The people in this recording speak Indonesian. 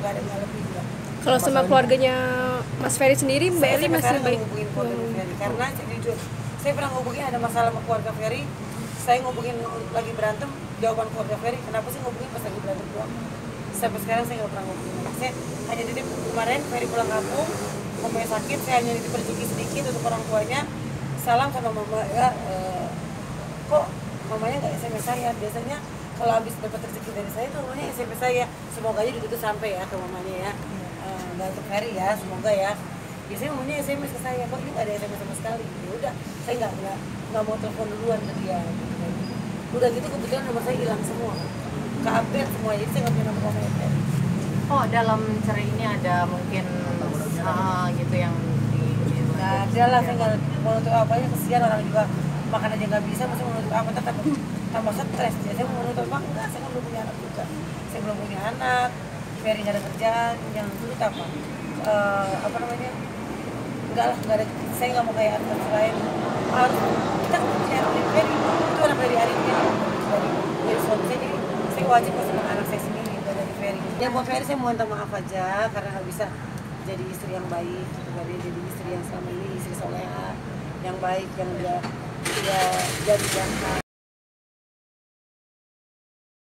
nggak ada yang lebih juga. Kalau sama keluarganya Mas Ferry sendiri, Mbak Eli masih baik? Ngubungin keluarga Ferry karena jujur saya pernah ngubungin ada masalah sama keluarga Ferry, saya ngubungin lagi berantem, jawaban keluarga Ferry kenapa sih ngubungin pas lagi berantem doang. Sampai sekarang saya nggak pernah ngubungin. Saya hanya titip kemarin Ferry pulang kampung, mamanya sakit, saya hanya titip rezeki sedikit untuk orang tuanya. Salam sama mama ya, kok mamanya nggak SMS saya, biasanya kalau habis dapat rezeki dari saya tuh mamanya SMS saya, semoga aja itu sampai ya ke mamanya ya, nggak untuk Ferry ya, semoga ya. Biasanya mamanya SMS ke saya, kok ini nggak ada SMS sama sekali. Ya udah, saya nggak mau telepon duluan ke dia. Udah gitu kebetulan nomor saya hilang semua, ke update semua, jadi saya nggak punya nomor mamanya Ferry. Oh, dalam cerai ini ada mungkin gitu yang nggak ada lah, saya nggak mau nutup apanya, kesian orang juga makan aja nggak bisa, masih mau nutup apa, tambah stres. Jadi saya mau nutup apa, enggak, saya kan belum punya anak juga, saya belum punya anak, Ferry nggak ada kerjaan, yang sulit apa namanya, enggak lah, nggak ada, saya nggak mau kayak artis lain, harus kita kan punya anak dari Ferry, itu anak dari Ari dari suami saya, jadi saya wajib sama anak saya sendiri, bukan dari Ferry. Ya buat Ferry saya mau minta maaf aja karena nggak bisa jadi istri yang baik, gitu. Gak dia jadi istri yang selama ini istri soleha, yang baik, yang dia jadi jantan.